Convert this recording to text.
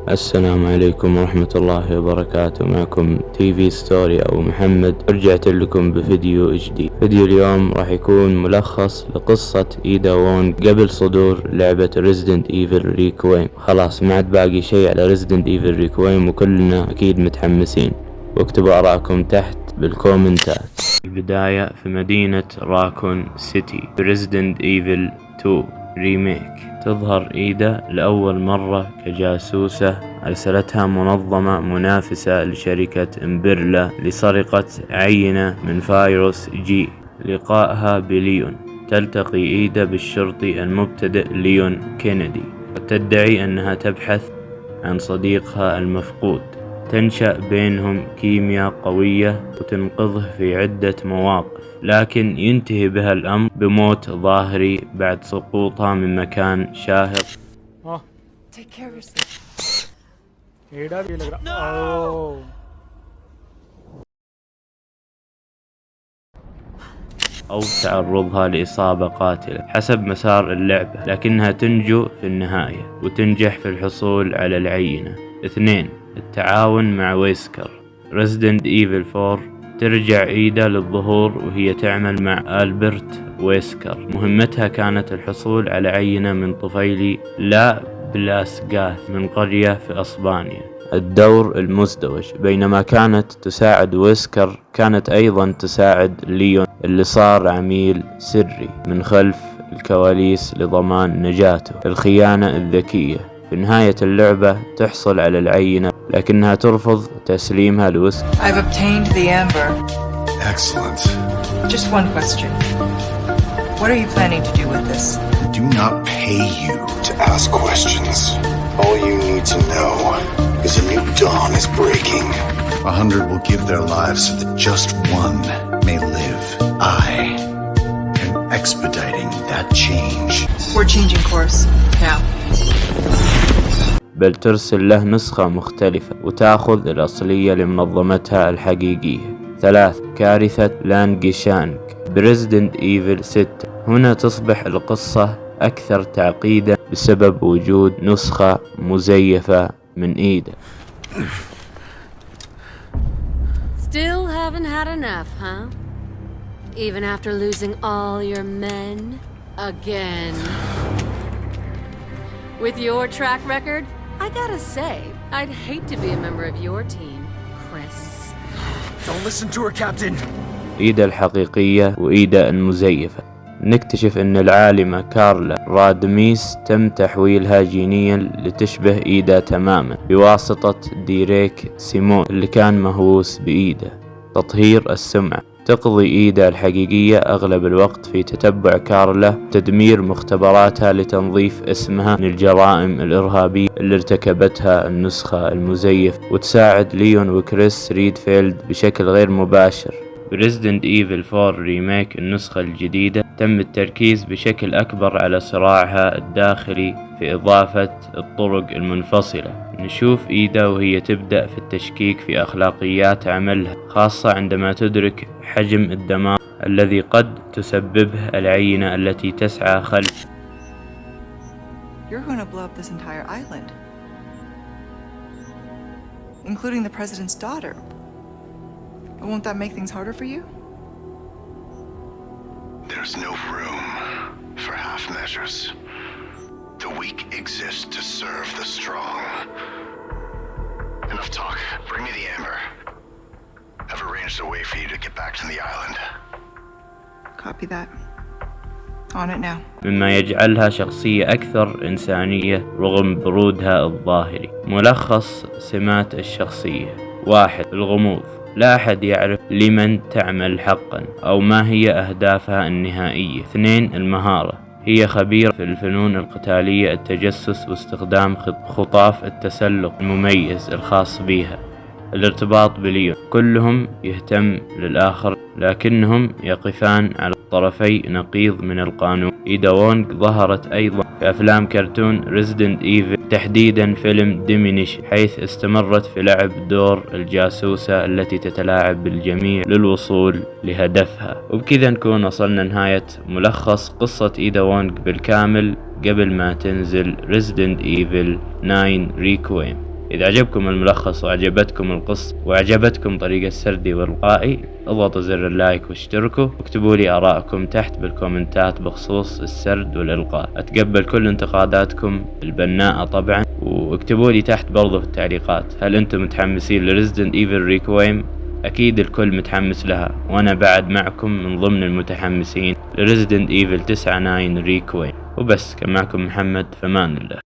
السلام عليكم ورحمة الله وبركاته. معكم تي في ستوري أو محمد. رجعت لكم بفيديو جديد. فيديو اليوم راح يكون ملخص لقصة إيدا وونغ قبل صدور لعبة Resident Evil Requiem. خلاص ما عاد باقي شيء على Resident Evil Requiem وكلنا أكيد متحمسين، واكتبوا آراءكم تحت بالكومنتات. البداية في مدينة راكون سيتي في Resident Evil 2 ريميك. تظهر إيدا لأول مرة كجاسوسة أرسلتها منظمة منافسة لشركة إمبرلا لسرقة عينة من فيروس جي. لقائها بليون. تلتقي إيدا بالشرطي المبتدئ ليون كينيدي وتدعي أنها تبحث عن صديقها المفقود. تنشأ بينهم كيمياء قوية وتنقذه في عدة مواقف، لكن ينتهي بها الأمر بموت ظاهري بعد سقوطها من مكان شاهق. أو تعرضها لإصابة قاتلة حسب مسار اللعبة، لكنها تنجو في النهاية وتنجح في الحصول على العينة. 2. التعاون مع ويسكر. Resident Evil 4 ترجع إيدا للظهور وهي تعمل مع ألبرت ويسكر. مهمتها كانت الحصول على عينة من طفيلي لا بلاسغاث من قرية في أسبانيا. الدور المزدوج. بينما كانت تساعد ويسكر، كانت أيضا تساعد ليون اللي صار عميل سري من خلف الكواليس لضمان نجاته. الخيانة الذكية. في نهاية اللعبة تحصل على العينة لكنها ترفض تسليمها لويسكر. I've obtained the amber. Excellent. Just one question. What are you planning to do with this? I do not pay you to ask questions. All you need to know is a new dawn is breaking. 100 will give their lives so that just one may live. I am expediting that change. We're changing course now. بل ترسل له نسخة مختلفة وتأخذ الأصلية لمنظمتها الحقيقية. 3. كارثة لانغشانغ بريزيدنت إيفل 6. هنا تصبح القصة أكثر تعقيدا بسبب وجود نسخة مزيفة من إيدا. Still haven't had enough, huh? Even after losing all your men again. With your track record, I gotta say, I'd hate to be a member of your team, Chris. Don't listen to her, Captain. إيدا الحقيقية وإيدا المزيفة. نكتشف أن العالمة كارلا رادميس تم تحويلها جينيا لتشبه إيدا تماما بواسطة ديريك سيمون اللي كان مهووس بإيدا. تطهير السمعة. تقضي إيدا الحقيقية أغلب الوقت في تتبع كارلا، تدمير مختبراتها لتنظيف اسمها من الجرائم الإرهابية اللي ارتكبتها النسخة المزيف، وتساعد ليون وكريس ريدفيلد بشكل غير مباشر. بريزيدنت إيفل 4 ريميك النسخة الجديدة تم التركيز بشكل أكبر على صراعها الداخلي في إضافة الطرق المنفصلة. نشوف إيدا وهي تبدأ في التشكيك في أخلاقيات عملها، خاصة عندما تدرك حجم الدمار الذي قد تسببه العينة التي تسعى خلف. You're going to blow up this entire island, including the president's daughter. Won't that make things harder for you? There's no room for half measures. The weak exist to serve the strong. Enough talk. Bring me the amber. I've arranged a way for you to get back to the island. Copy that. On it now. مما يجعلها شخصية أكثر إنسانية رغم برودها الظاهري. ملخص سمات الشخصية. 1. الغموض. لا أحد يعرف لمن تعمل حقا أو ما هي أهدافها النهائية. 2. المهارة. هي خبيرة في الفنون القتالية، التجسس واستخدام خطاف التسلق المميز الخاص بها. الارتباط بليون. كلهم يهتم للآخر لكنهم يقفان على طرفي نقيض من القانون. إيدا وونغ ظهرت أيضا في أفلام كرتون Resident Evil، تحديدا فيلم ديمينيش، حيث استمرت في لعب دور الجاسوسة التي تتلاعب بالجميع للوصول لهدفها. وبكذا نكون وصلنا نهاية ملخص قصة إيدا وونغ بالكامل قبل ما تنزل Resident Evil 9 Requiem. إذا عجبكم الملخص وعجبتكم القصة وعجبتكم طريقة سردي وإلقائي، اضغطوا زر اللايك واشتركوا، واكتبوا لي آراءكم تحت بالكومنتات بخصوص السرد والإلقاء. أتقبل كل انتقاداتكم البناءة طبعا، واكتبوا لي تحت برضو في التعليقات هل أنتم متحمسين لريزيدنت ايفل ريكويم؟ أكيد الكل متحمس لها، وأنا بعد معكم من ضمن المتحمسين لريزيدنت ايفل 9 9 ريكويم. وبس، كان معكم محمد، فمان الله.